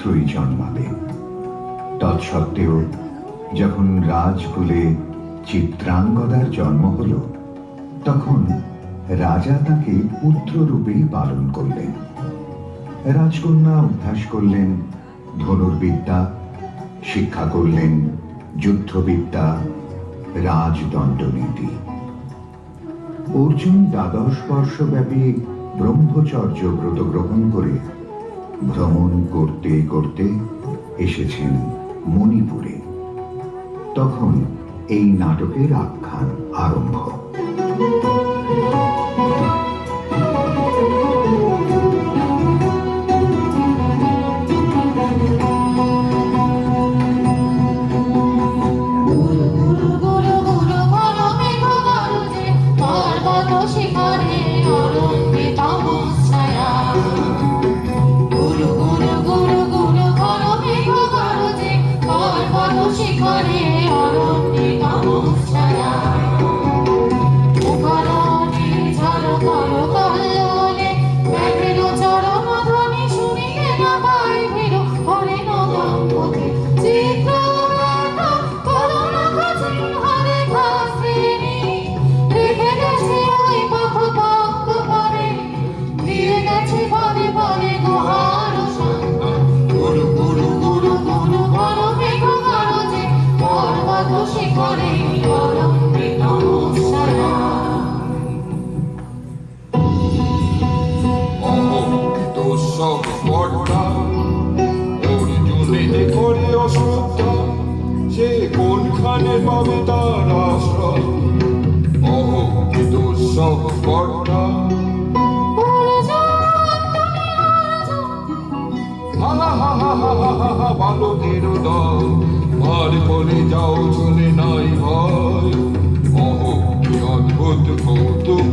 পুত্রই জন্মাবে। তৎসত্ত্বেও যখন রাজকুলে চিত্রাঙ্গদার জন্ম হল, তখন রাজা তাকে পুত্ররূপেই পালন করলেন। রাজকন্যা অভ্যাস করলেন ধনুর্বিদ্যা, শিক্ষা করলেন যুদ্ধবিদ্যা, রাজদণ্ডনীতি। অর্জুন 12 বর্ষব্যাপী ব্রহ্মচর্য ব্রত গ্রহণ করে ভ্রমণ করতে করতে এসেছেন মণিপুরে। তখন এই নাটকের আখ্যান আরম্ভ। সে কোনখানে পাবে তার আশ্রয়? দুঃসহ কর্তা বালকের দল, ভার করে যাও চলে নাই ভয়। কি অদ্ভুত কৌতুক!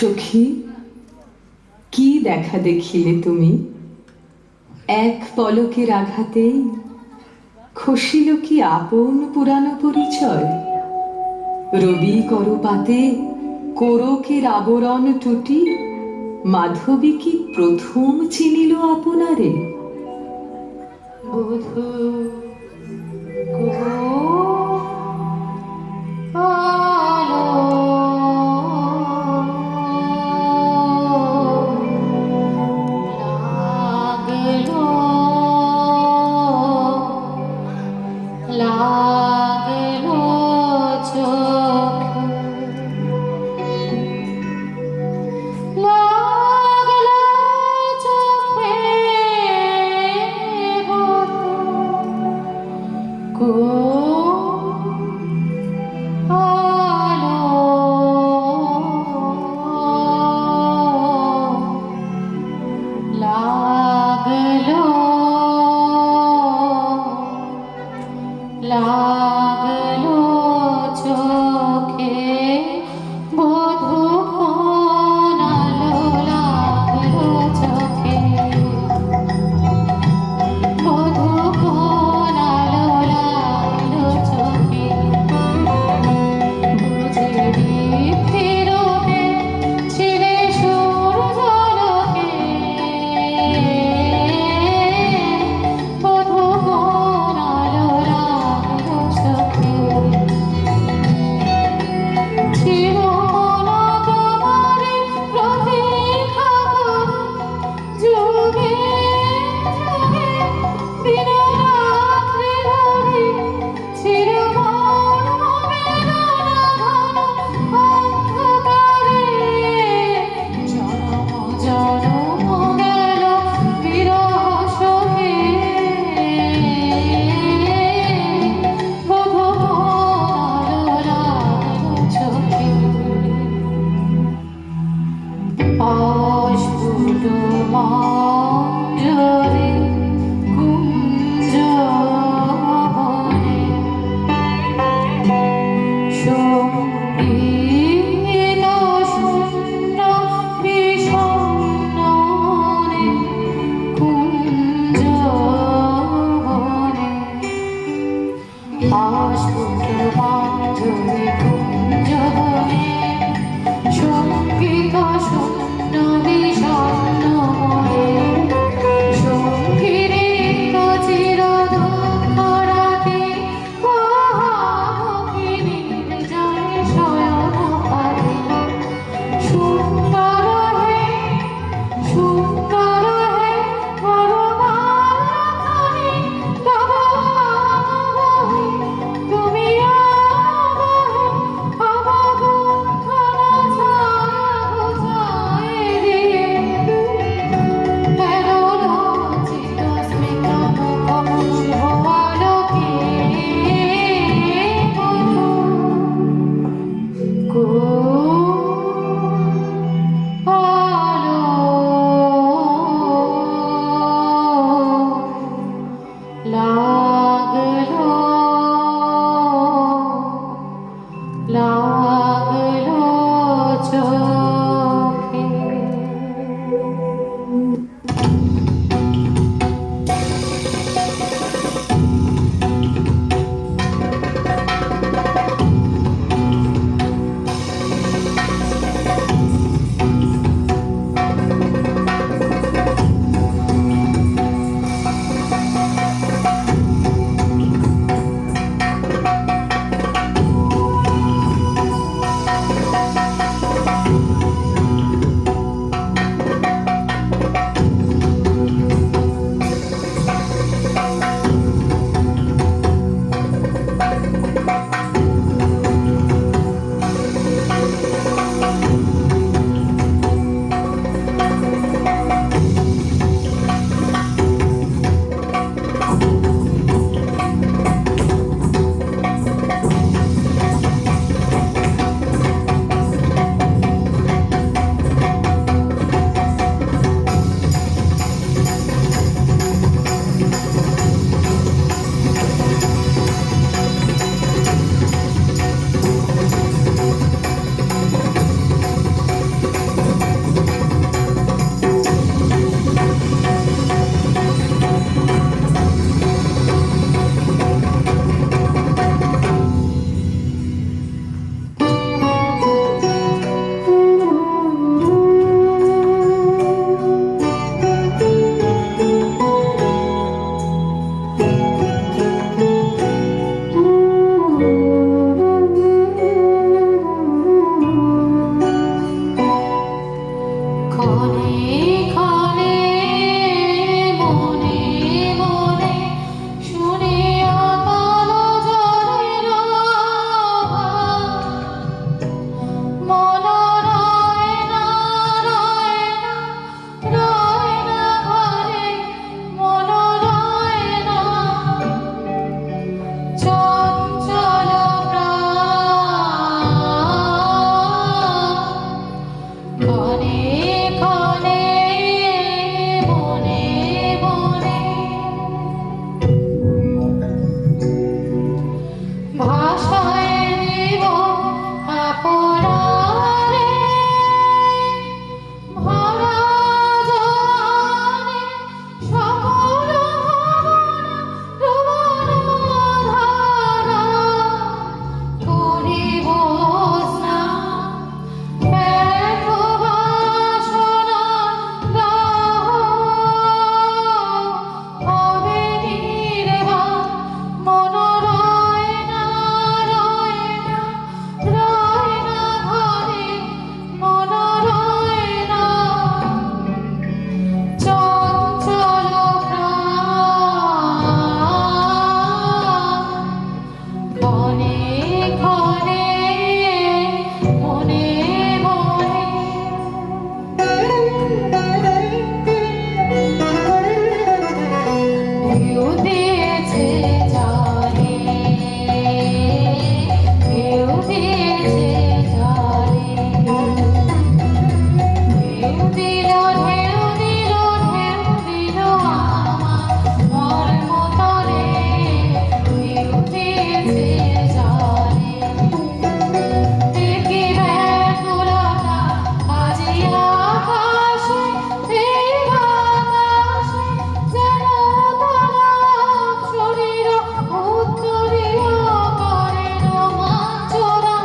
সখী, কি দেখা দেখিলে তুমি? এক পলকের আঘাতেই খসিল কি আপন পুরানো পরিচয়? রবি করপাতে কোরকের আবরণ টুটি মাধবী কি প্রথম চিনিল আপনারে? বধূ গো লাগলো চোখে, লাগলো চোখে গো ক্ষণে ক্ষণে মনে মনে ভাষায় দিব আপনারে ভরা জলে সকল ভাবনা ধারা করিব স্নান ব্যর্থ বাসনা দাহ হবে নির্বাণ মন রয় না রয় না রয় না ঘরে মন রয় না চঞ্চল প্রাণ ক্ষণে ক্ষণে মনে মনে ঢেউ দিয়েছে জলে ঢেউ দিয়েছে জলে ঢেউ দিল ঢেউ দিল ঢেউ দিল আমার মর্মতলে ঢেউ দিয়েছে জলে দেখি ব্যাকুলতা আজি আকাশে এই বাতাসে যেন তারা শরীর উত্তরীয় করে রোমাঞ্চনা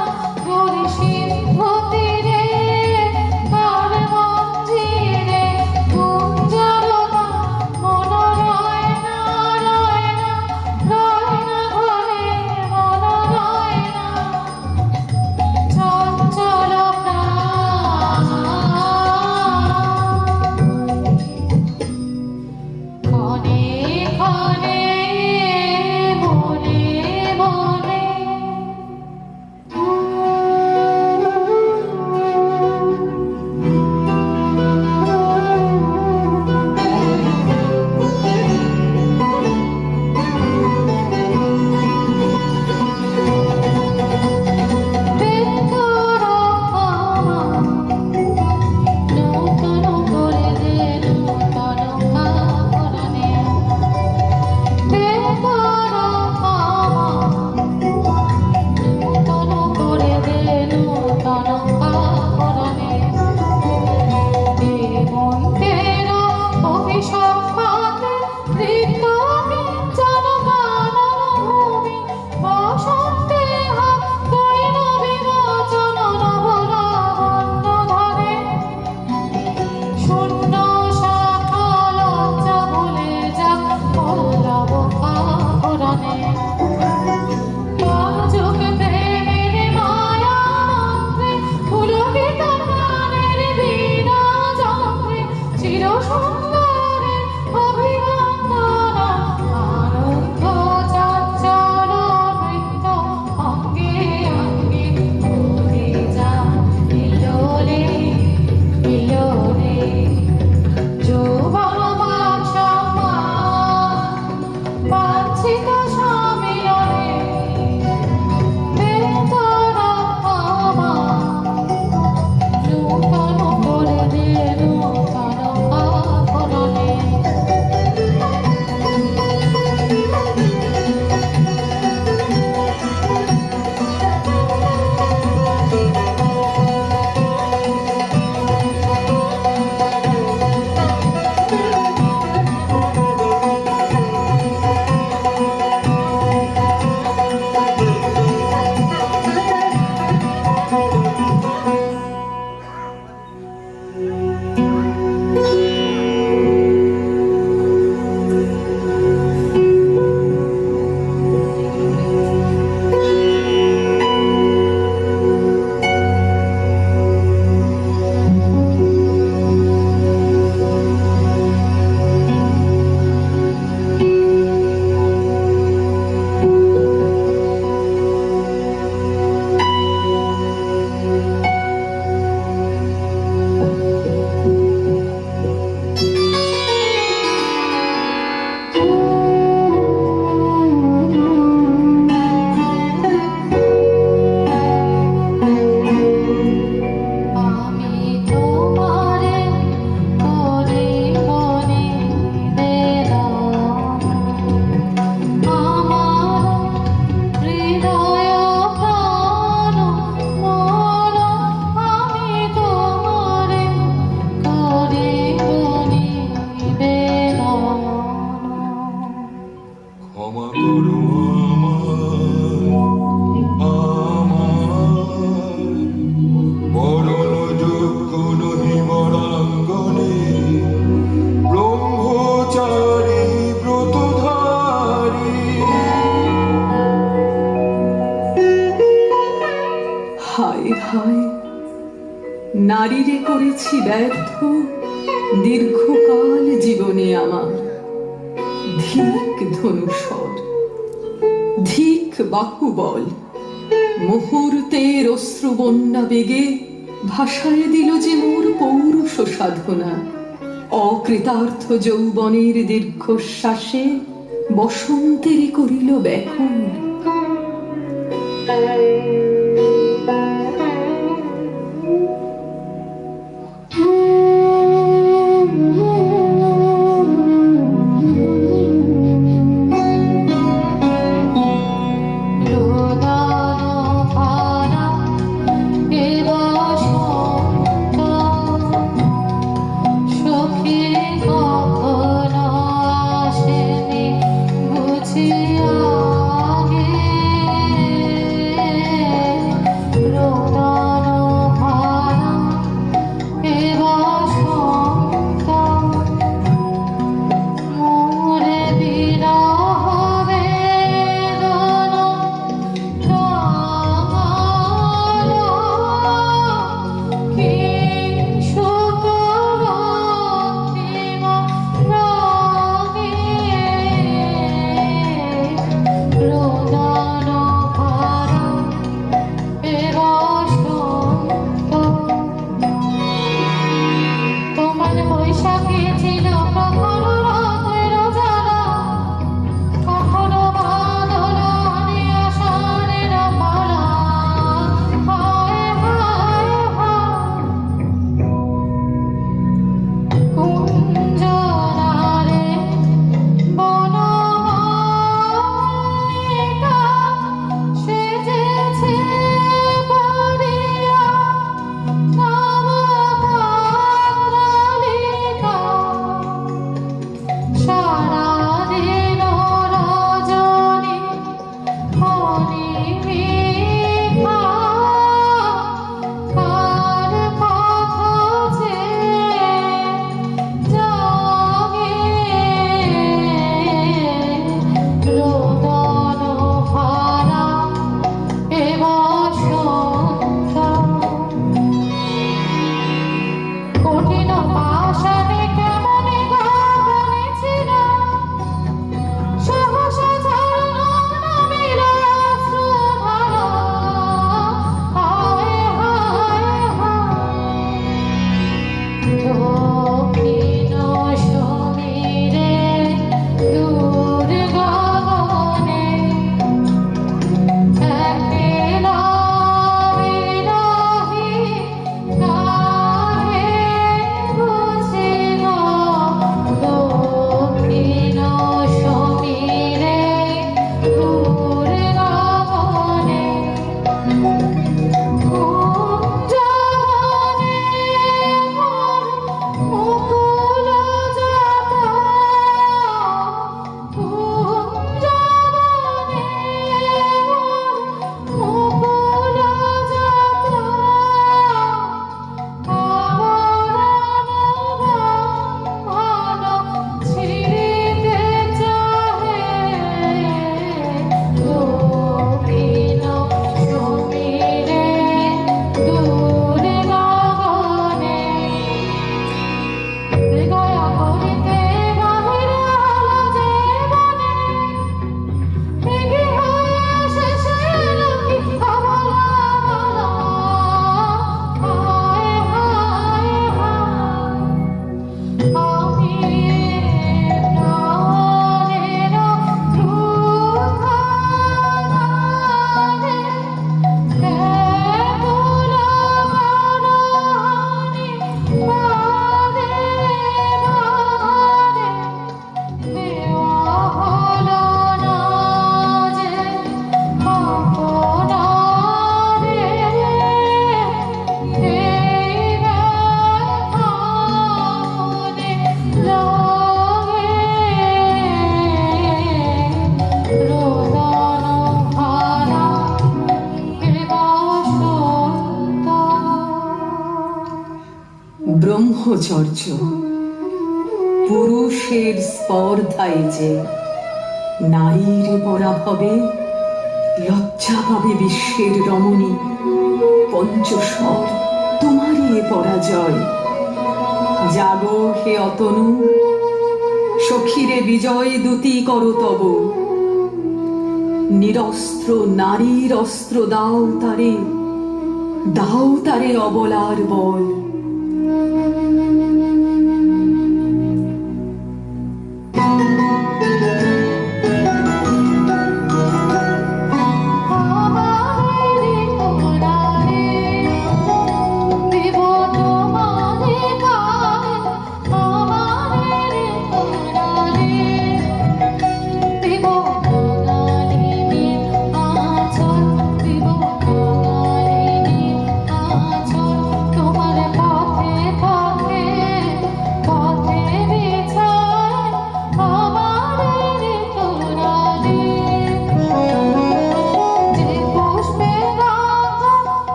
ঘুরি সিন্ধু তীরে তার মন্দিরে গুঞ্জরতা মন রয় না রয় না রয় না ঘরে মন রয় না চঞ্চল প্রাণ ক্ষণে ক্ষণে মনে মনে বেদর নূতন করে দে নূতন ভাবনানে বেদর নূতন করে দে নূতন ভাবনানে দেবন্তের অভিসম্পাতে ঋত কিঞ্চন কানন ভূমি বসন্তে হাত দৈন বিরোচন নবলাবণ্য ধরে শূন্য শাখা লজ্জা ভুলে যাক পল্লব আহরণে চোখ প্রেমের মায়া মন্ত্রে পুলকিত প্রাণের বীণা যন্ত্রে চির সুন্দরের অভিনন্দনা আনন্দ চঞ্চল নৃত্য অঙ্গে অঙ্গে ঘুরে যা ইলোরে ইলোরে যৌবন বাক্সম্মান বাঞ্ছিত সামিলনে বেদর নূতন করে দে নূতন আভরণে নারীরে করেছি ব্যর্থ দীর্ঘকাল জীবনে আমার। ধিক ধনুষর, ধিক বাহুবল, মুহূর্তের অশ্রুবন্যা বেগে ভাষায় দিল যে মোর পৌরুষ সাধনা। অকৃতার্থ যৌবনের দীর্ঘশ্বাসে বসন্তেরই করিল ব্যাকুল। ব্রহ্মচর্য পুরুষের স্পর্ধায় যে নারীর পরাভবে লজ্জা পাবে বিশ্বের রমণী। পঞ্চস্বর তোমারই এ পরাজয়। জাগো হে অতনু, সখীরে বিজয় দূতি করো তব। নিরস্ত্র নারীর অস্ত্র দাও তারে, দাও তারে অবলার বল। আমারে তোরারে দেব তোমারে গায়ে, আমারে তোরারে দেব বাঙালিনী আঁচল, দেব বাঙালিনী আঁচল। তোমার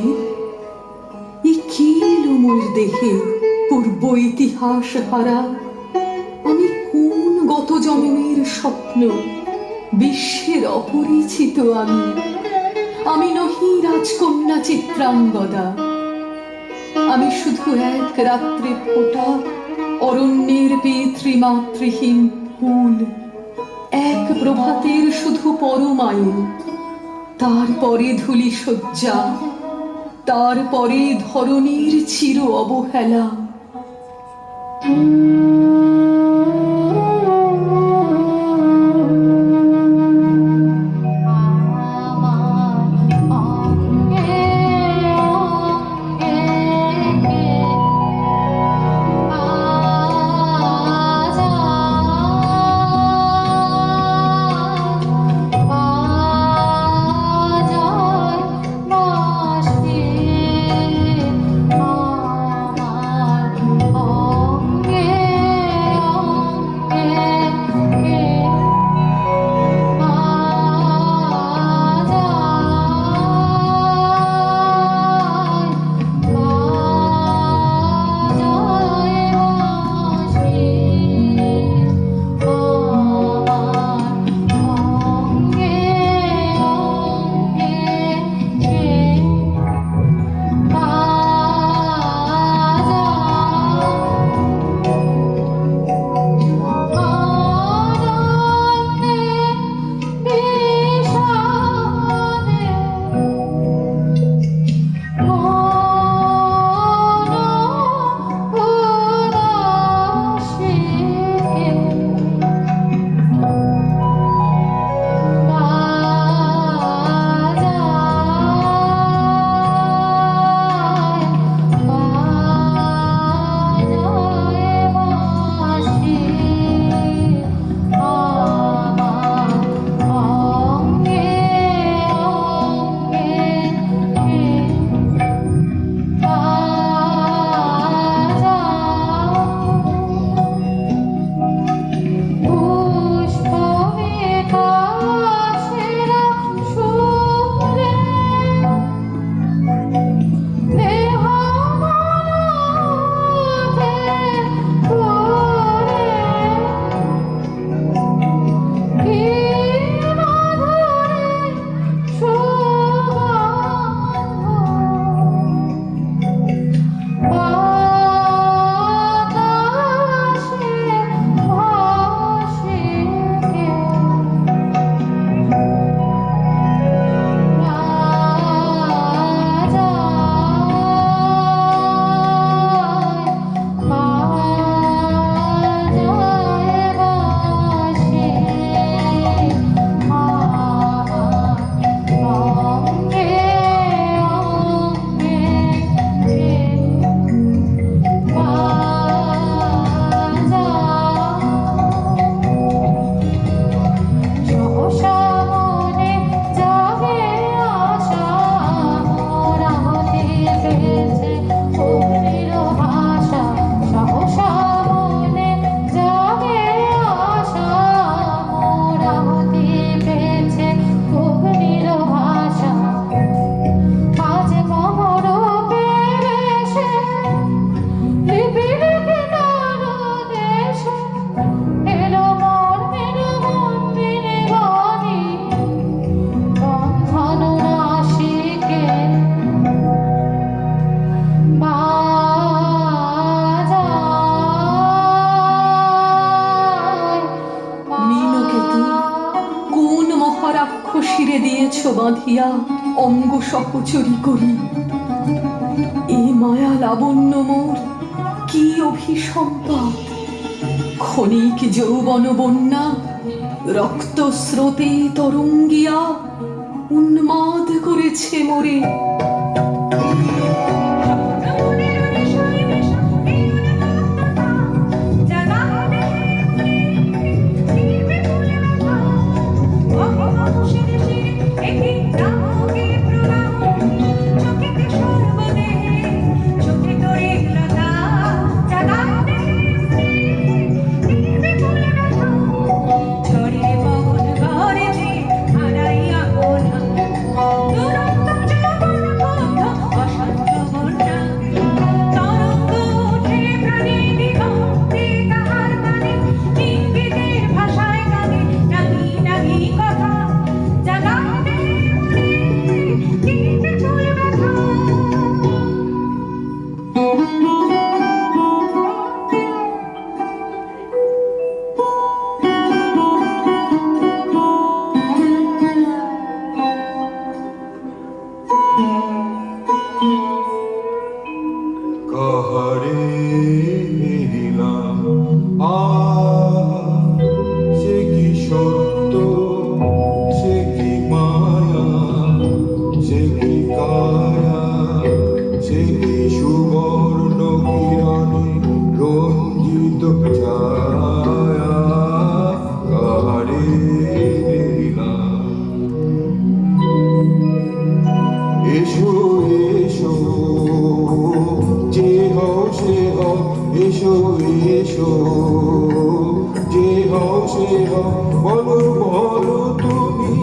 শরীর, এ কি এলো মোর দেহে পূর্ব ইতিহাস হারা? আমি কোন গত জন্মের স্বপ্ন? বিশ্বের অপরিচিত আমি নহি রাজকন্যা চিত্রাঙ্গদা। আমি শুধু এক রাত্রে ফোটা অরণ্যের পিতৃমাতৃহীন ফুল, এক প্রভাতের শুধু পরমায়ু, তারপরে ধূলি শয্যা, তারপরে ধরণীর চির অবহেলা। শিরে দিয়েছ বাঁধিয়া অঙ্গ সহচরী করি। এ মায়া লাবণ্য মোর কি অভিসম্পাত, ক্ষণিক যৌবন বন্যা রক্ত স্রোতে তরঙ্গিয়া উন্মাদ করেছে মোরে। বলো বলো তুমি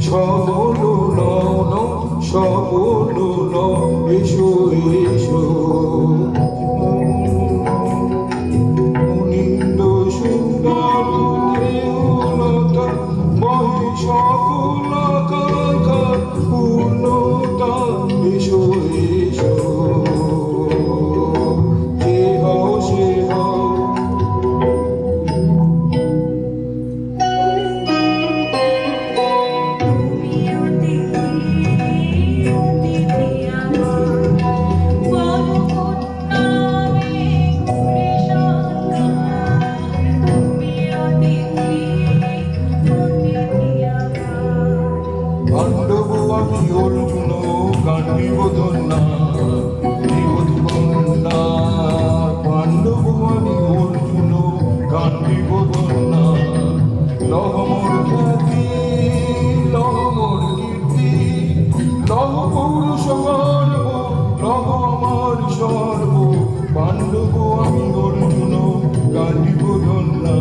সবল নও সবল নও এসো এসো মুনিন্দ সুন্দর দেউলতা মহি সকল আকাঙ্ক্ষা পূর্ণতা এসো এসো যে হও সে হও পাণ্ডব আমি অর্জুন গান্ডীব ধন্যা কন্যা পাণ্ডব আমি অর্জুন গান্ডীব ধন্যা লহমর খ্যাতি লহমর কীর্তি লহ পৌরুষ গর্ব লহ আমার সর্ব পাণ্ডব আমি অর্জুন গান্ডীব ধন্যা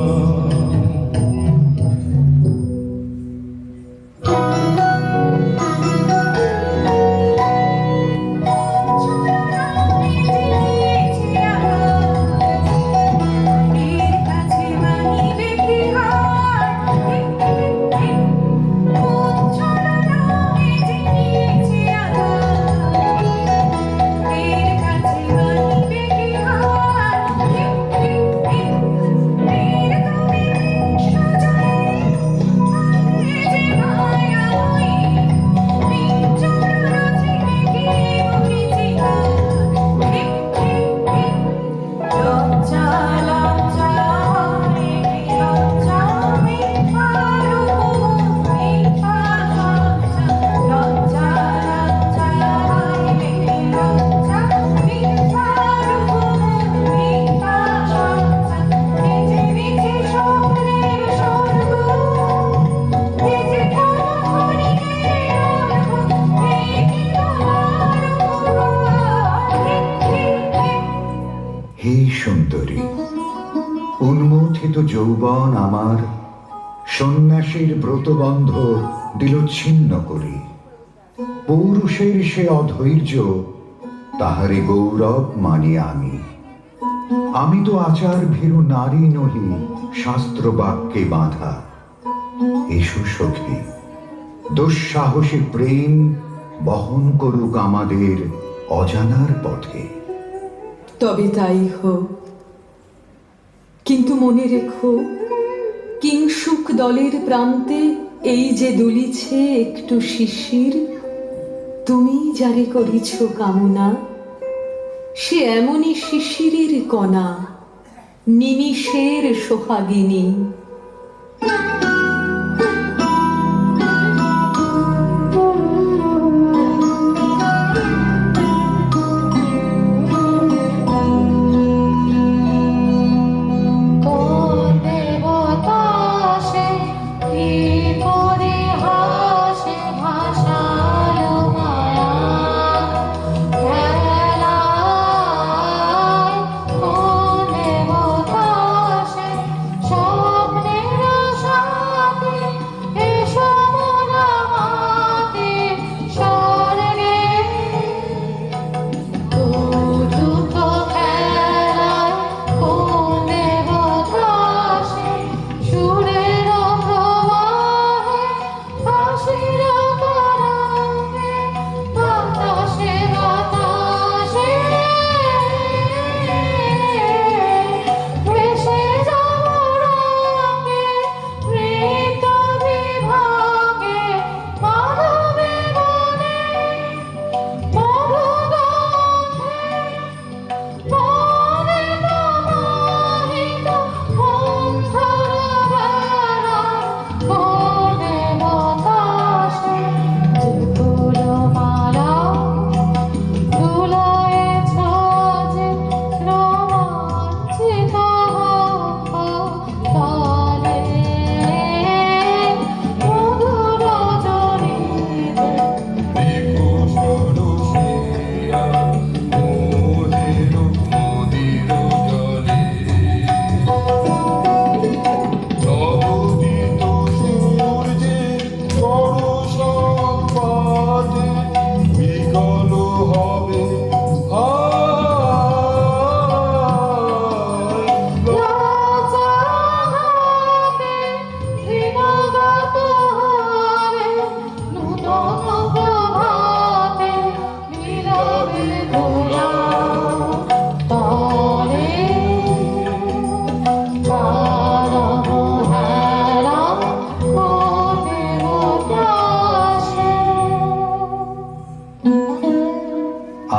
হে সুন্দরী, উন্মোথিত যৌবন আমার সন্ন্যাসীর ব্রতবন্ধ দিল ছিন্ন করি। পৌরুষের সে অধৈর্য তাহারে গৌরব মানি আমি। আমি তো আচার ভীরু নারী নহি, শাস্ত্র বাক্যে বাঁধা। এসো সখী, দুঃসাহসী প্রেম বহন করুক আমাদের অজানার পথে। তবে তাই হোক, কিন্তু মনে রেখো, কিংসুক দলের প্রান্তে এই যে দুলিছে একটু শিশির, তুমি যারে করিছ কামনা, সে এমনই শিশিরের কণা, নিমিষের সোহাগিনী। সব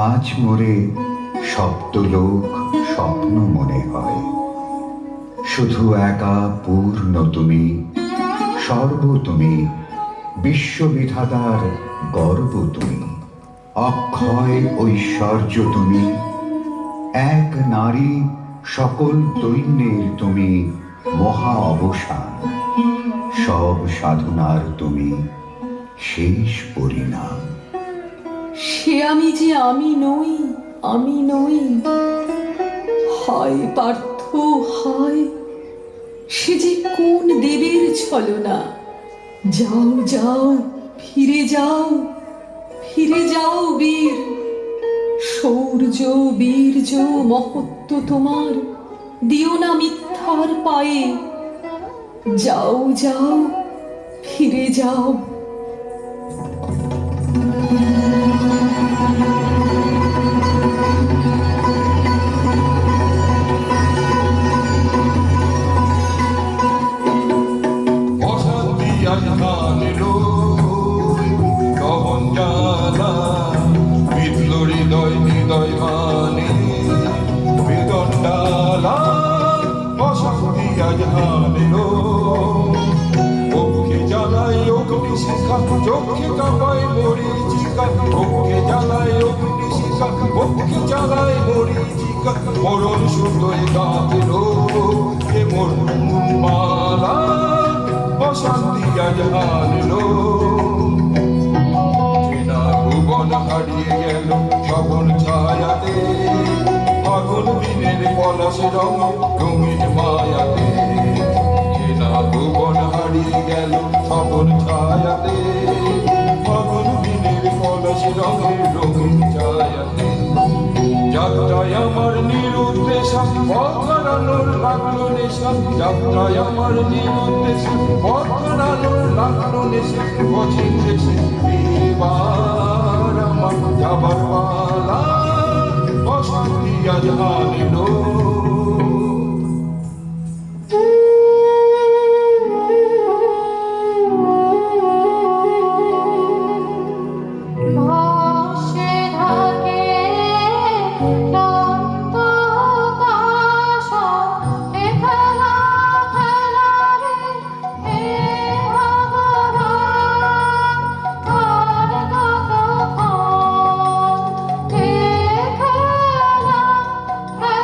আজ মোরে সপ্তলোক স্বপ্ন মনে হয়। শুধু একা পূর্ণ তুমি, সর্ব তুমি, বিশ্ববিধাতার গর্ব তুমি, অক্ষয় ঐশ্বর্য তুমি, এক নারী সকল দৈন্যের তুমি মহা অবসান, সব সাধনার তুমি শেষ পরিণাম। সে আমি যে আমি নই, আমি নই। হায় পার্থ হায়, সে যে কোন দেবের ছলনা। যাও যাও, ফিরে যাও, ফিরে যাও বীর। শৌর্য বীর্য মহত্ব তোমার দিও না মিথ্যার পায়ে। যাও যাও, ফিরে যাও। অশান্তি আজ হানেলো দহন জ্বালা, বিদ্ল হৃদয় হৃদয় মানে বেদন ডালা। অশান্তি আজ হানেলো পক্ষে জ্বালায় অগ্নি শিখা, চোখে কাঁপায় মরিচিকা। পক্ষে জ্বালায় অগ্নি শিখা, পক্ষে জ্বালায় মরিচিকা। মরণ সুতোয় কাঁপেলো এ মরণ মালা। অশান্তি আজ হারলো, চেনা ভুবন হারিয়ে গেল শ্রবণ ছায়াতে। ফাগুন দিনের পলাশ রঙ রঙিন মায়াতে। চেনা ভুবন হারিয়ে গেল শ্রবণ ছায়াতে। ফাগুন দিনের পলাশ রঙের রঙিন ছায়াতে। যাত্রায় আমার নিরুদ্দেশা, পথ হারানোর লাগলো নেশা। যাত্রায় আমার নিরুদ্দেশা, পথ হারানোর লাগলো নেশা। কঠিন দেশে এবার আমার যাবার পালা। অশান্তি আজ হারিলো। ভাসে থাকে ক্লান্ত আকাশা, এ খেলা খেলা রে হে ভগবান। আর কতক্ষণ এ খেলা খেলা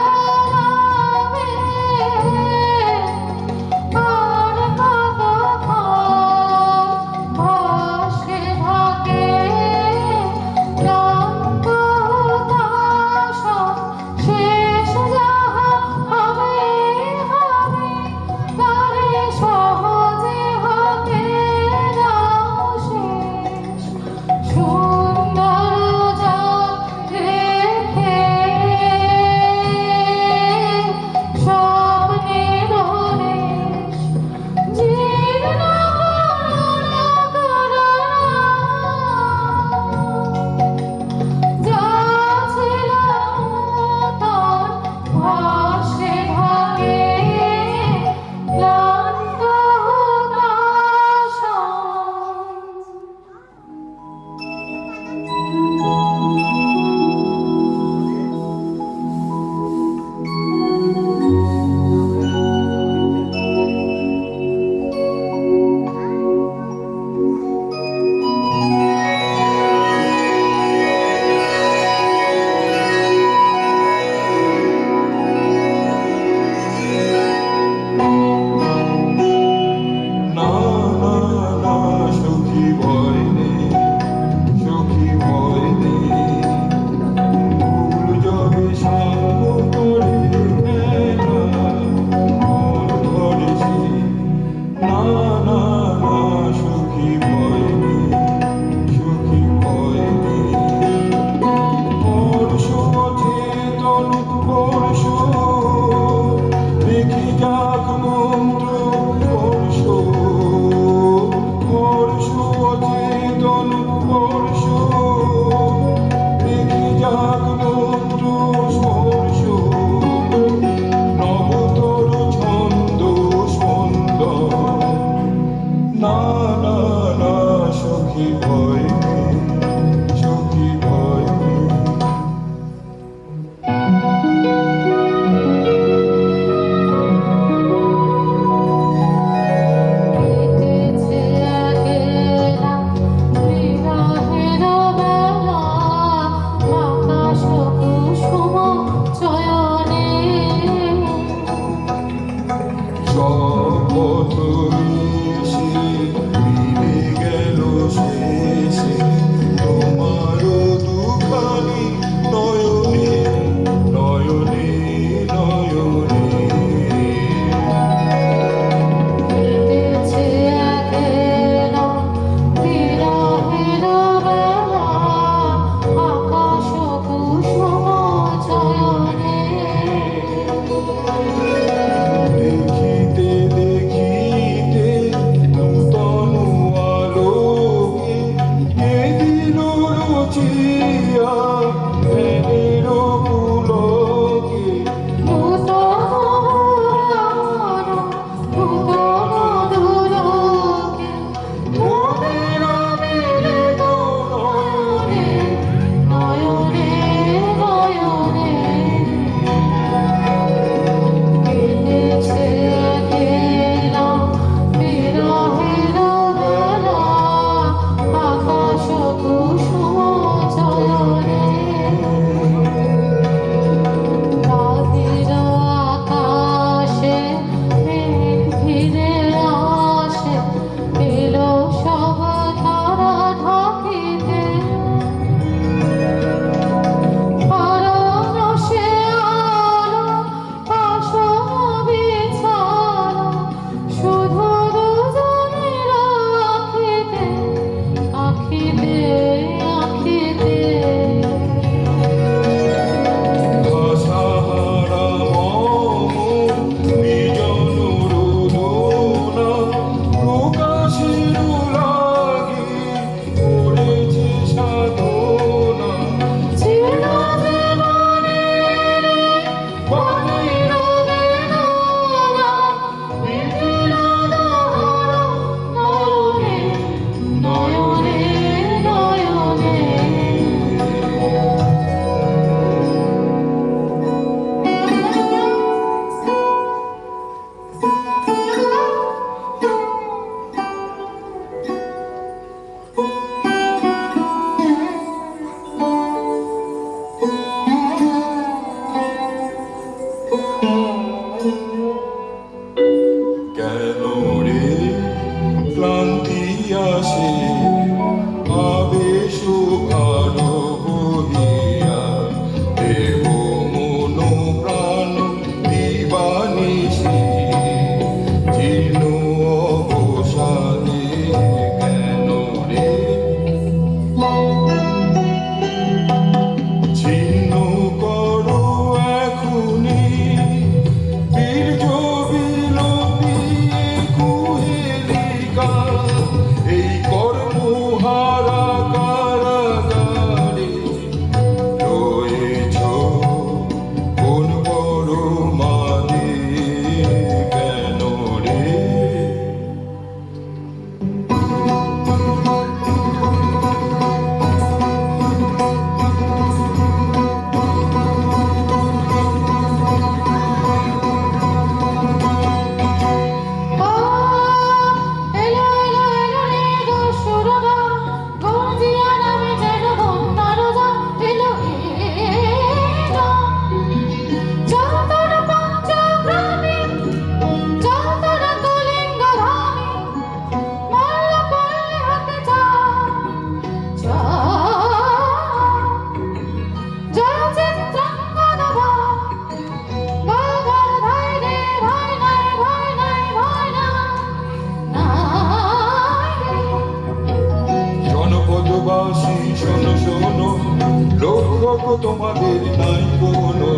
আমাদের নাই কোনো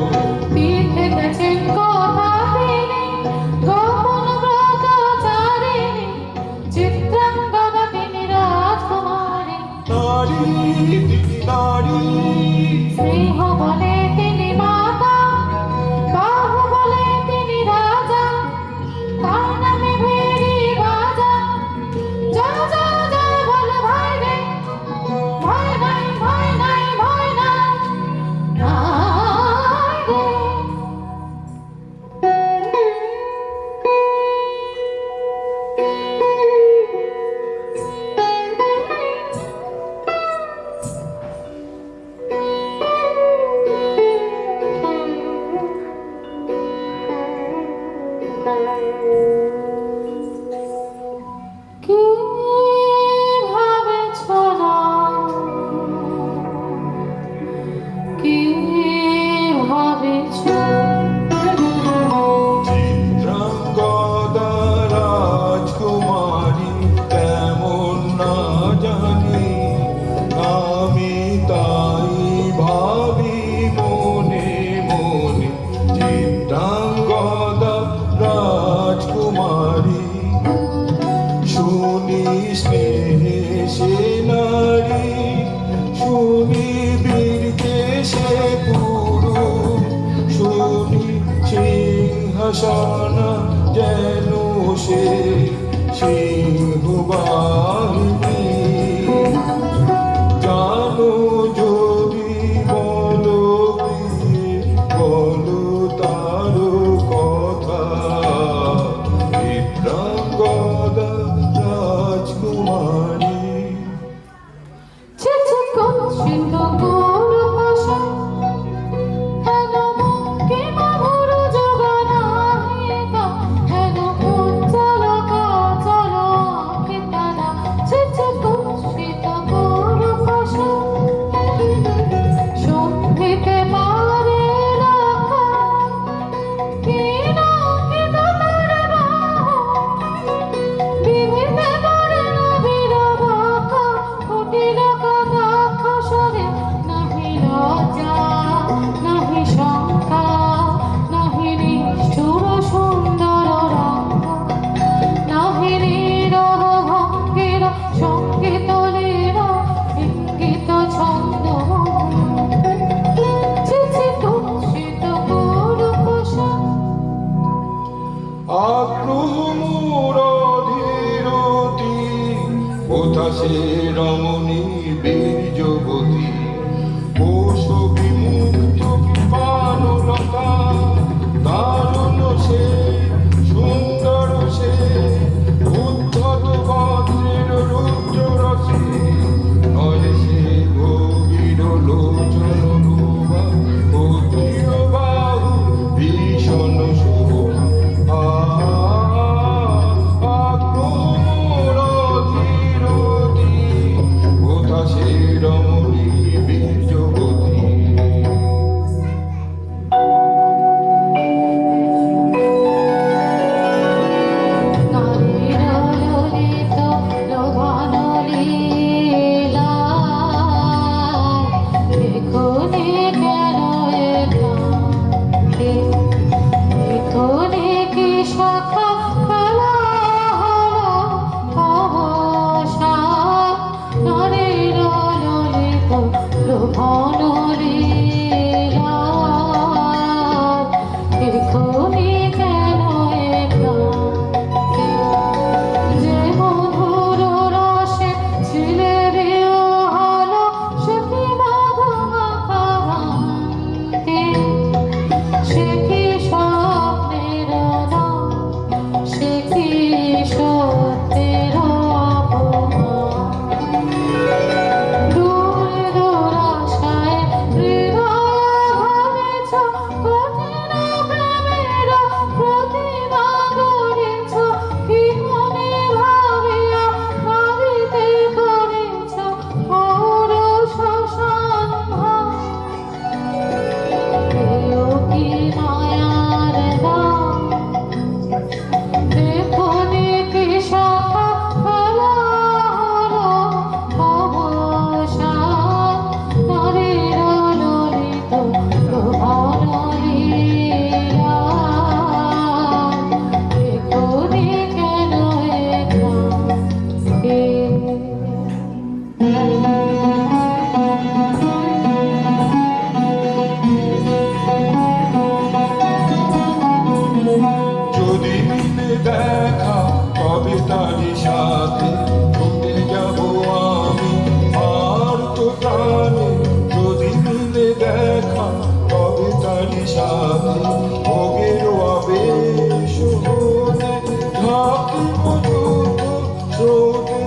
পিঠে গেছেন কথা তিনি গোপন ব্রতচারিণী চিত্রাঙ্গদা তিনি রাজকুমারী নারী তিনি নারী স্নেহ বলে তিনি মাতা বাহু বলে তিনি রাজা তার নামে ভেরি বাজা জয় জয় জয় বলে ভাই রে ভয় নাই ভয় নাই ভয় নাই নাই রে কি ভাবেছ না কি ভাবেছ চিত্রাঙ্গদা রাজকুমারী কেমন না জানি আমি তাই ভাবি মনে মনে চিত্রাঙ্গদা রাজকুমারী শুনি স্নেহে সে নারী শুনি বীরকে সে পুরুষ শুনি সিংহাসন যেন সে সিংহবাহিনী জানো যদি বলো প্রিয়ে, বলো তার কথা চিত্রাঙ্গদা রাজকুমারী ছিছি কুৎসিত গুরুপাশা হেন মুক্তি মাধুর জগনাহিত হেন উজ্জ্বল কাজল আখিতারা ছিছি তারি সাথে ভোগের আবেশ হতে ঝাঁকি পর্যন্ত স্রোতে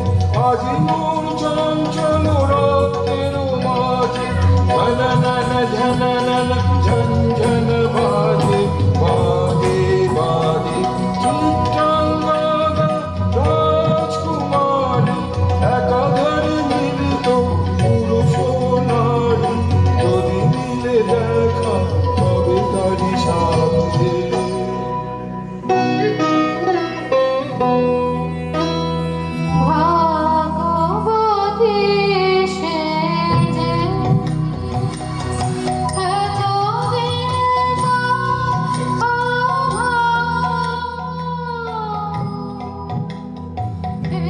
আজি মোর চঞ্চল রক্তের মাঝে ঝননন ঝননন ঝনঝন বাজে বাজে বাজে চিত্রাঙ্গদা রাজকুমারী একাধারে মিলিত পুরুষ নারী যদি মিলে দেখা হবে তারি সাথে ভাগবতী সেজে এতদিন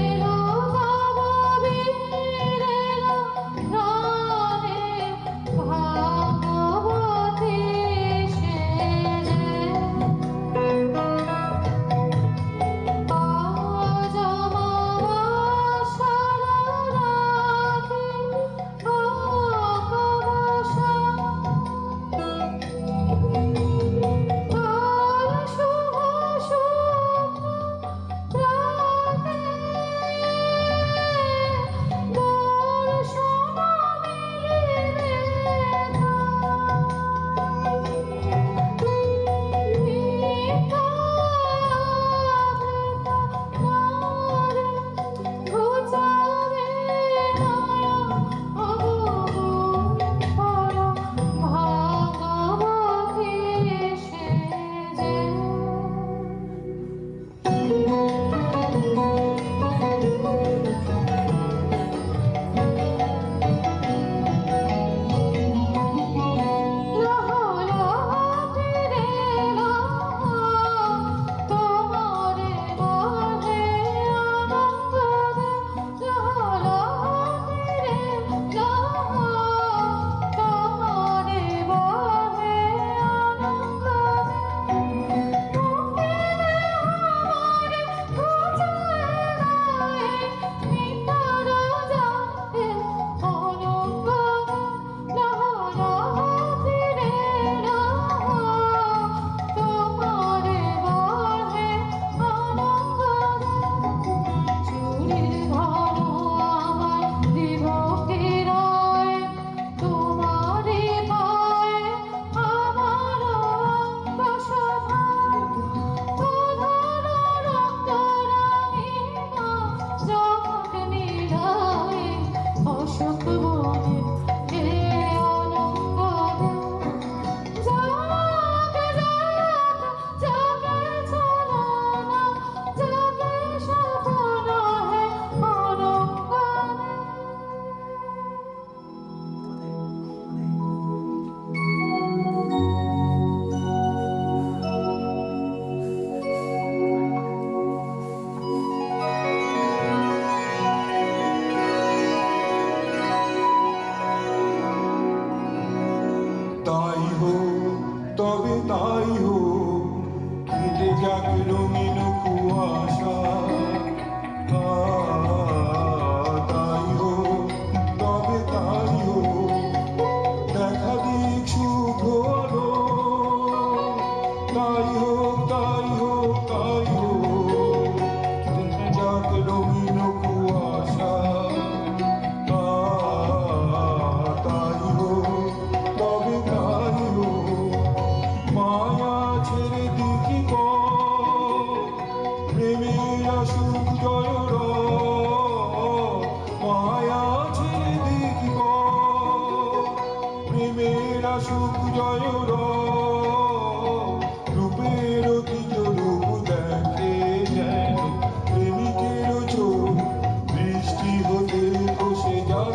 এলো ভববীর এলো প্রাণে ভাগবতী সেজে আজ আমার সারা রাতে ভাগবসা আর শুভ স্বপ্ন রাতে দর্শন মিলিবে মিথ্যা মারে ঘুচাবে মায়া অবগুণ ভাগবতী সেজে অশোক বনে হে অনঙ্গ জাগে জাগে ছলনা জাগে স্বপ্ন হে অনঙ্গ তাই হোক তবে তাই হোক কেটে যাক রঙিন কুয়াশা তাই হোক তবে তাই হোক দেখা দিক শুভ আলো তাই হোক তাই হোক তাই হোক কেটে যাক রঙিন কুয়াশা তাই হোক তবে তাই হোক মায়া ছেড়ে দিকি প্রেমের আসুক জয় মায়া ছেড়ে দিকি প্রেমের আসুক জয় রূপের অতীত রূপ দেখে যেন প্রেমিকের চোখ বৃষ্টি হতে খসে যাক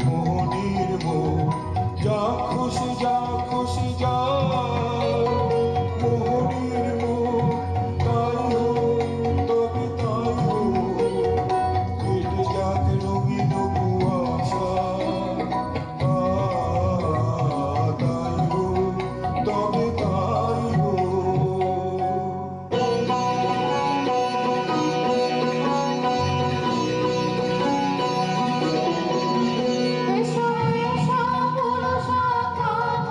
মোহনীর মোহ যাক খসে যাক মোহনীর মোহ তাই হোক তবে তাই হোক কেটে যাক রঙিন কুয়াশা তাই হোক তবে তাই হোক এসো এসো পুরুষোত্তম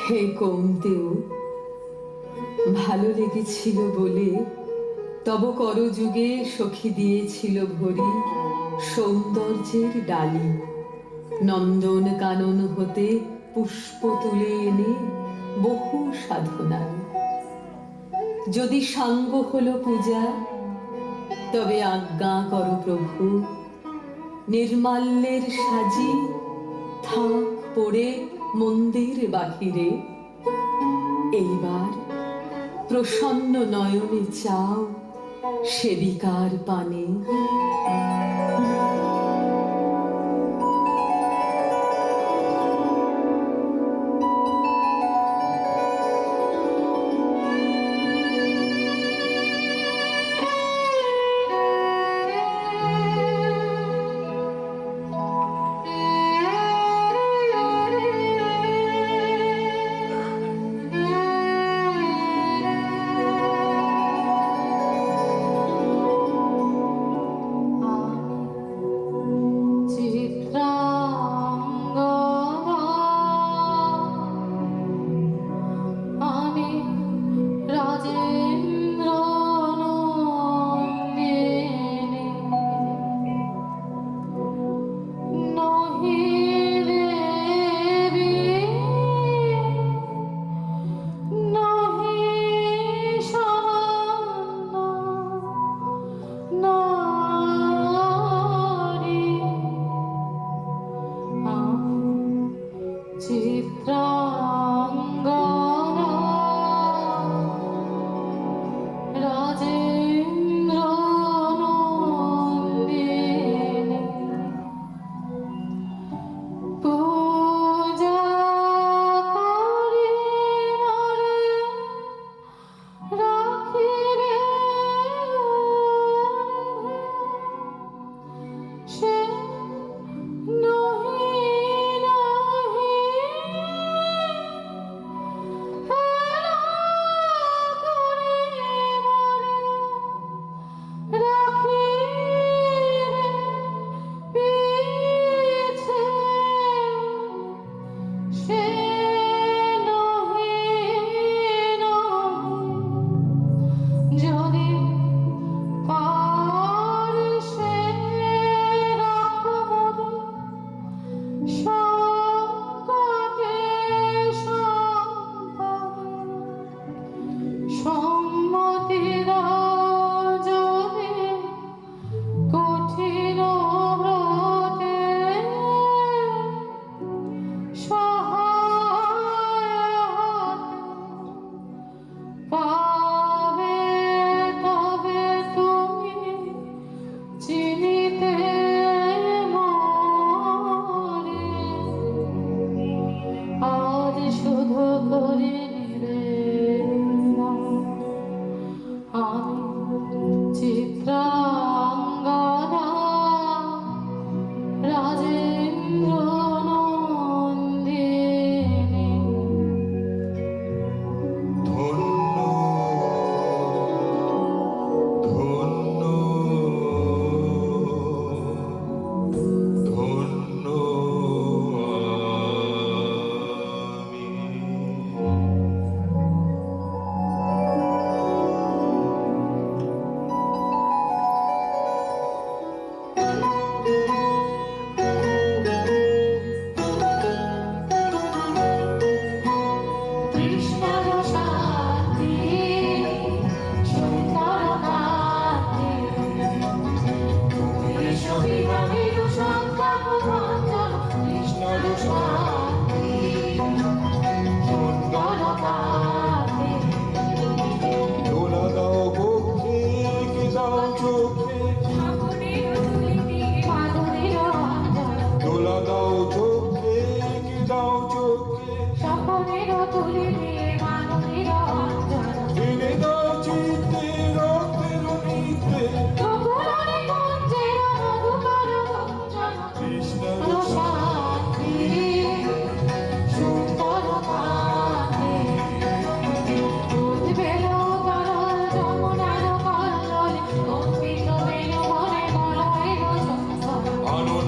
হে কমতেও ভালো লেগেছিল বলে তব করযুগে সখী দিয়েছিল ভরি সৌন্দর্যের ডালি। নন্দন কানন হতে পুষ্প তুলে এনে বহু সাধনায় যদি সাঙ্গ হলো পূজা, তবে আজ্ঞা করো প্রভু নির্মাল্যের সাজি থাক পড়ে মন্দির বাহিরে। এইবার প্রসন্ন নয়নে চাও সেবিকার পানে।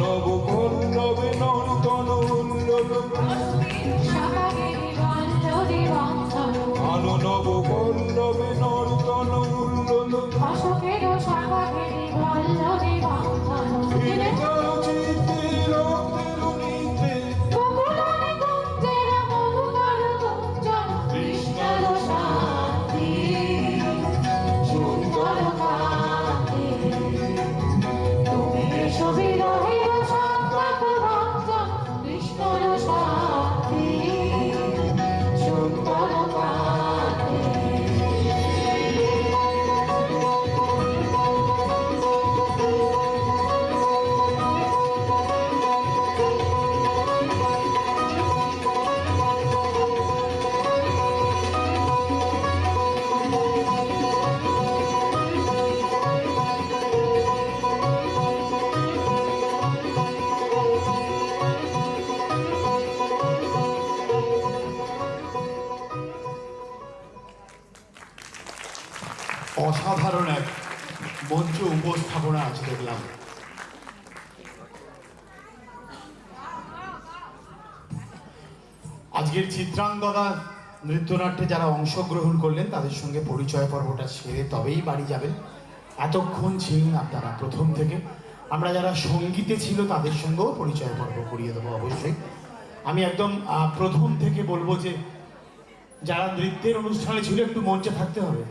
নব পল্লবে নর্তন উল্লব শাখাগিরি বল্লভ তবে নর্তন উল্লন অশোকের শাখা ঘেরি বল্লভে বন্ধন ফিরে চলো চিত্তে রক্তের নিতে বকুলনে কুঞ্জের মধুকর গুঞ্জন কৃষ্ণের শান্তি সুন্দর কান্তি তুমি এসো বিরহের সন্তাপ ভঞ্জন কৃষ্ণের শান্তি সুন্দর কান্তি অসাধারণ এক মঞ্চ উপস্থাপনা আজ দেখলাম। আজকের চিত্রাঙ্গদা নৃত্যনাট্যে যারা অংশগ্রহণ করলেন তাদের সঙ্গে পরিচয় পর্বটা সেরে তবেই বাড়ি যাবেন। এতক্ষণ ছিলেন আপনারা প্রথম থেকে। আমরা যারা সঙ্গীতে ছিল তাদের সঙ্গেও পরিচয় পর্ব করিয়ে দেবো অবশ্যই। আমি একদম প্রথম থেকে বলবো যে যারা নৃত্যের অনুষ্ঠানে ছিল একটু মঞ্চে থাকতে হবে।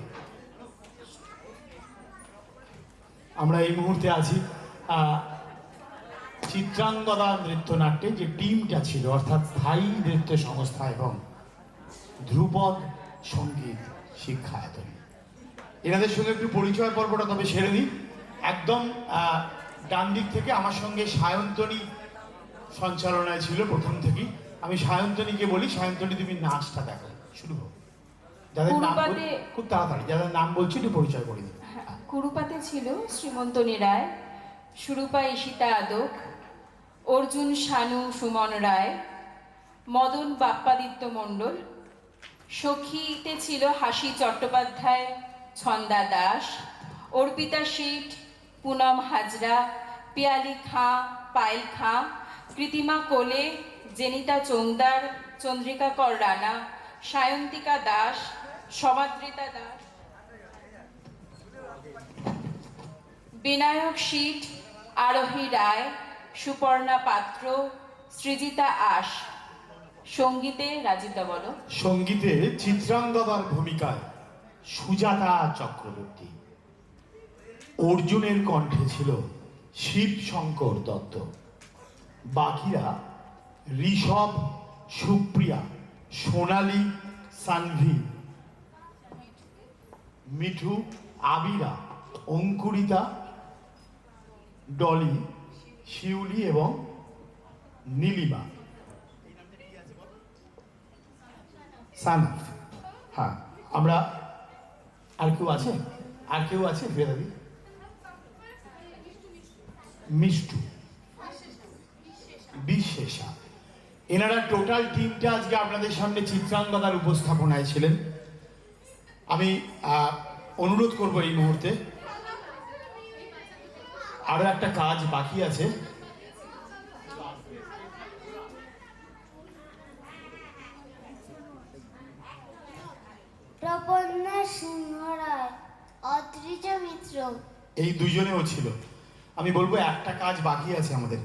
আমরা এই মুহূর্তে আছি চিত্রাঙ্গদা নৃত্যনাট্যে যে টিমটা ছিল, অর্থাৎ স্থায়ী নৃত্য সংস্থা এবং ধ্রুপদ সঙ্গীত শিক্ষায়তন, এনাদের সঙ্গে একটু পরিচয় পর্বটা তবে সেরে দিই। একদম ডান দিক থেকে আমার সঙ্গে সায়ন্তনী সঞ্চালনায় ছিল প্রথম থেকেই। আমি সায়ন্তনীকে বলি, সায়ন্তনী তুমি নাচটা দেখো, শুরু হোক। যাদের নাম খুব তাড়াতাড়ি, যাদের নাম বলছি একটু পরিচয় করে দিই। কুরুপাতে ছিল শ্রীমন্তনী রায়, সুরূপা ঈশিতা আদক, অর্জুন শানু সুমন রায়, মদন বাপ্পাদিত্য মণ্ডল। সখীতে ছিল হাসি চট্টোপাধ্যায়, ছন্দা দাস, অর্পিতা শীট, পুনম হাজরা, পিয়ালি খাঁ, পায়েল খাঁ, কৃতিমা কোলে, জেনিতা চৌংদার, চন্দ্রিকা কর রানা, সায়ন্তিকা দাস, সমাদ্রিতা দাস, বিনায়ক শীট, আরোহী রায়, সুপর্ণা পাত্র, সৃজিতা আশ। সঙ্গীতে রাজিতা বলো। সঙ্গীতে চিত্রাঙ্গদার ভূমিকায় সুজাতা চক্রবর্তী। অর্জুনের কণ্ঠে ছিল শিব শঙ্কর দত্ত। বাকিরা ঋষভ, সুপ্রিয়া, সোনালী, সানভি, মিঠু, আবিরা, অঙ্কুরিতা, ডলি, শিউলি এবং নীলিমা। সানাফ। হ্যাঁ, আমরা আর কেউ আছে? আর কেউ আছে বেদাদি? মিষ্টু, বিশেষা। এনারা টোটাল টিমটা আজকে আপনাদের সামনে চিত্রাঙ্গদার উপস্থাপনায় ছিলেন। আমি অনুরোধ করব এই মুহূর্তে, আরো একটা কাজ বাকি আছে। প্রপন্না সিংহ রায়, অদ্রিজ মিত্র। এই দুজনেও ছিল। আমি বলবো একটা কাজ বাকি আছে আমাদের।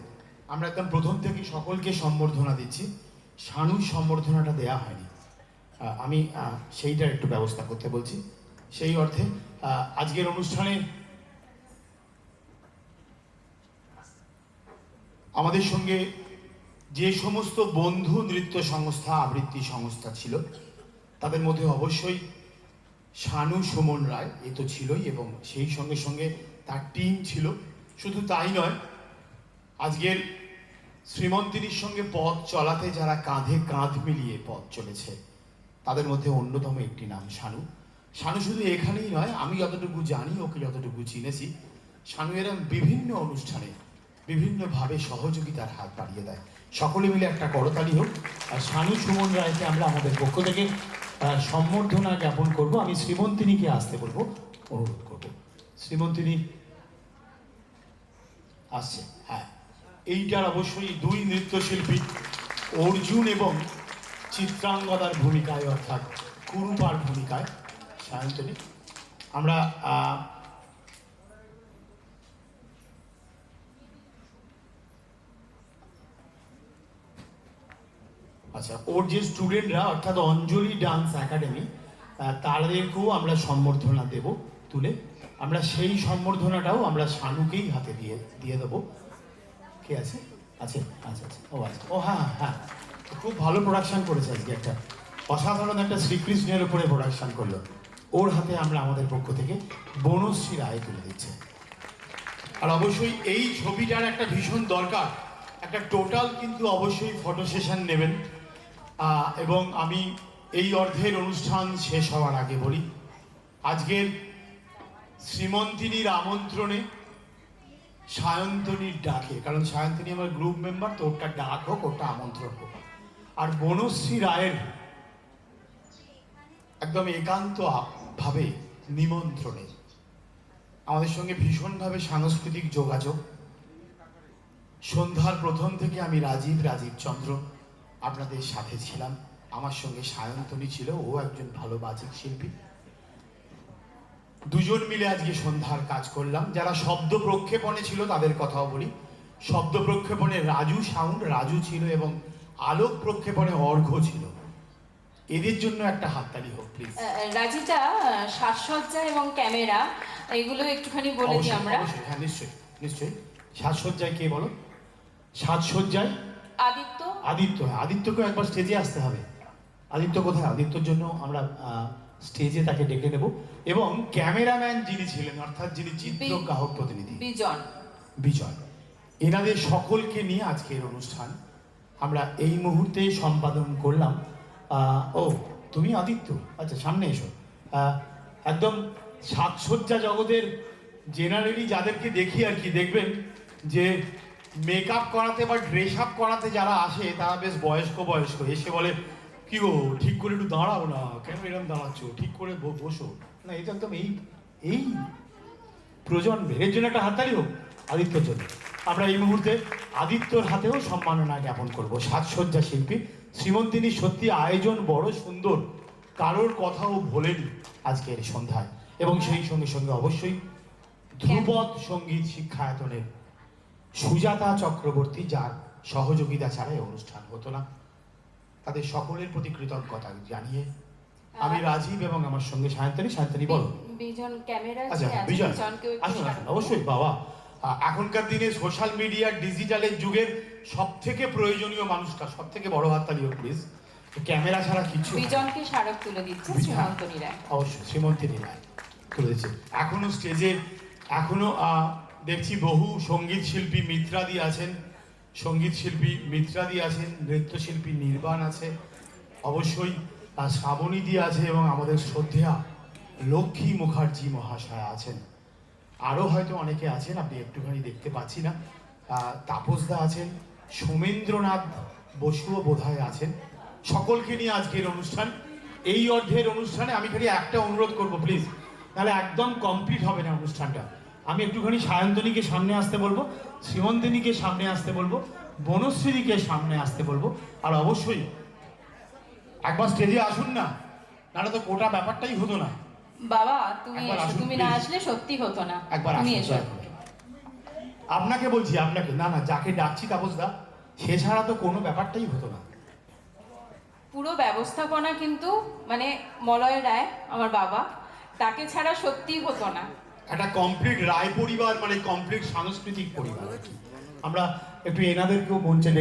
আমরা একদম প্রথম থেকে সকলকে সম্বর্ধনা দিচ্ছি, শানুর সম্বর্ধনাটা দেয়া হয়নি। আমি সেইটার একটু ব্যবস্থা করতে বলছি। সেই অর্থে আজকের অনুষ্ঠানে আমাদের সঙ্গে যে সমস্ত বন্ধু নৃত্য সংস্থা, আবৃত্তি সংস্থা ছিল তাদের মধ্যে অবশ্যই শানু সুমন রায় এ তো ছিলই, এবং সেই সঙ্গে সঙ্গে তার টিম ছিল। শুধু তাই নয়, আজকের শ্রীমন্তিনীর সঙ্গে পথ চলাতে যারা কাঁধে কাঁধ মিলিয়ে পথ চলেছে তাদের মধ্যে অন্যতম একটি নাম শানু। শানু শুধু এখানেই নয়, আমি যতটুকু জানি, ওকে যতটুকু চিনেছি, শানু এরম বিভিন্ন অনুষ্ঠানে বিভিন্নভাবে সহযোগিতার হাত বাড়িয়ে দেয়। সকলে মিলে একটা করতালি হোক। আর শানু সুমন রায়কে আমরা আমাদের পক্ষ থেকে সম্বর্ধনা জ্ঞাপন করব। আমি শ্রীমন্তিনীকে আসতে বলবো, অনুরোধ করব। শ্রীমন্তিনী আসছে। হ্যাঁ, এইটার অবশ্যই দুই নৃত্যশিল্পী অর্জুন এবং চিত্রাঙ্গদার ভূমিকায়, অর্থাৎ কুরুপার ভূমিকায় সায়ন্তনী। আমরা আচ্ছা, ওর যে স্টুডেন্টরা অর্থাৎ অঞ্জলি ডান্স একাডেমি, তাদেরকেও আমরা সম্বর্ধনা দেব তুলে। আমরা সেই সম্বর্ধনাটাও আমরা শানুকেই হাতে দিয়ে দেবো। কে আছে? আছে, আচ্ছা আচ্ছা, ও আচ্ছা, ও হ্যাঁ হ্যাঁ, খুব ভালো প্রোডাকশন করেছে আজকে, একটা অসাধারণ একটা শ্রীকৃষ্ণের উপরে প্রোডাকশন করলো। ওর হাতে আমরা আমাদের পক্ষ থেকে বনশ্রী রায় তুলে দিচ্ছে। আর অবশ্যই এই ছবিটার একটা ভীষণ দরকার, একটা টোটাল কিন্তু অবশ্যই ফটো সেশন নেবেন। এবং আমি এই অর্ধের অনুষ্ঠান শেষ হওয়ার আগে বলি, আজকের শ্রীমন্তিনীর আমন্ত্রণে, সায়ন্তনীর ডাকে, কারণ সায়ন্তনী আমার গ্রুপ মেম্বার, তো ওটা ডাক হোক, ওটা আমন্ত্রণ হোক, আর বনশ্রী রায়ের একদম একান্ত ভাবে নিমন্ত্রণে আমাদের সঙ্গে ভীষণভাবে সাংস্কৃতিক যোগাযোগ। সন্ধ্যার প্রথম থেকে আমি রাজীব চন্দ্র আপনাদের সাথে ছিলাম, আমার সঙ্গে সায়ন্তনী ছিল, ও একজন ভালো বাচিক শিল্পী। দুজন মিলে আজকে সন্ধ্যার কাজ করলাম। যারা শব্দ প্রক্ষেপণে ছিল তাদের কথাও বলি। শব্দ প্রক্ষেপণে রাজু ছিল, এবং আলোক প্রক্ষেপণে অর্ঘ্য ছিল। এদের জন্য একটা হাততালি হোক প্লিজ। রাজিতা, সাজসজ্জা এবং ক্যামেরা এগুলো একটুখানি বলে দিই আমরা। হ্যাঁ, নিশ্চয়ই নিশ্চয়ই। সাজসজ্জায় কে বলো? সাজসজ্জায় আদিত্য। হ্যাঁ, আদিত্যকে একবার স্টেজে আসতে হবে। আদিত্য কোথায়? আদিত্যর জন্য আমরা স্টেজে তাকে ডেকে নেব। এবং ক্যামেরাম্যান যিনি ছিলেন, অর্থাৎ যিনি চিত্রগ্রাহক প্রতিনিধি, বিজয়, এনাদের সকলকে নিয়ে আজকের অনুষ্ঠান আমরা এই মুহূর্তে সম্পাদন করলাম। ও তুমি আদিত্য, আচ্ছা সামনে এসো। একদম সাজসজ্জা জগতের জেনারেলি যাদেরকে দেখি আর কি, দেখবেন যে মেকআপ করাতে বা ড্রেস আপ করাতে যারা আসে তারা বেশ বয়স্ক এসে বলে, কি গো ঠিক করে একটু দাঁড়াও না, কেন এরকম দাঁড়াচ্ছ, ঠিক করে বসো না। এটা একদম এই প্রজন্মের, এর জন্য একটা হাততালি হোক আদিত্যর জন্য। আমরা এই মুহূর্তে আদিত্যর হাতেও সম্মাননা জ্ঞাপন করব। সাজসজ্জা শিল্পী শ্রীমন্তিনী, সত্যি আয়োজন বড় সুন্দর, কারোর কথাও ভোলেনি আজকের সন্ধ্যায়। এবং সেই সঙ্গে সঙ্গে অবশ্যই ধ্রুপদ সঙ্গীত শিক্ষায়তনের সুজাতা চক্রবর্তী, যার সহযোগিতা ছাড়া এই অনুষ্ঠান হতো না। তাদের সকলের প্রতি কৃতজ্ঞতা জানিয়ে আমি রাজীব এবং আমার সঙ্গে সায়ন্তনী বলো। বিজন ক্যামেরা। আচ্ছা বিজয় আসুন, অবশ্যই বাবা। এখনকার দিনে সোশ্যাল মিডিয়া ডিজিটালের যুগের সব থেকে প্রয়োজনীয় মানুষটা, সব থেকে বড় হাততালি হোক প্লিজ। ক্যামেরা ছাড়া কিছু। বিজনকে স্মারক তুলে দিচ্ছে শ্রীমন্তনী রায়। অবশ্যই শ্রীমন্তনী রায় তুলে দিচ্ছে। এখনো স্টেজে দেখছি বহু সঙ্গীত শিল্পী মিত্রাদি আছেন, নৃত্যশিল্পী নির্বাণ আছে, অবশ্যই শ্রাবণীদি আছে, এবং আমাদের শ্রদ্ধেয়া লক্ষ্মী মুখার্জি মহাশয়া আছেন। আরও হয়তো অনেকে আছেন, আপনি একটুখানি দেখতে পাচ্ছি না। তাপসদা আছেন, সোমেন্দ্রনাথ বসুও বোধহয় আছেন। সকলকে নিয়ে আজকের অনুষ্ঠান, এই অর্ধের অনুষ্ঠানে আমি খালি একটা অনুরোধ করব প্লিজ, নাহলে একদম কমপ্লিট হবে না অনুষ্ঠানটা। আমি একটুখানি সায়ন্তনীকে সামনে আসতে বলবো, শ্রীমন্তিনীকে সামনে আসতে বলবো, বনশ্রীদিকে সামনে আসতে বলবো, আর অবশ্যই একবার স্টেজে আসুন না, নাহলে তো গোটা ব্যাপারটাই হতো না। বাবা তুমি একবার এসো, আসুন, তুমি না আসলে সত্যি হতো না। একবার তুমি আসুন, এসো। দয়া করে। আপনাকে বলছি, আপনাকে না, যাকে ডাকছি তাপসদা, সে ছাড়া তো কোনো ব্যাপারটাই হতো না। পুরো ব্যবস্থাপনা কিন্তু মানে মলয় রায় আমার বাবা, তাকে ছাড়া সত্যি হতো না। একটা কমপ্লিট রায় পরিবার, মানে কমপ্লিট সাংস্কৃতিক পরিবার আর কি। আমরা একটু এনাদেরকেও মঞ্চে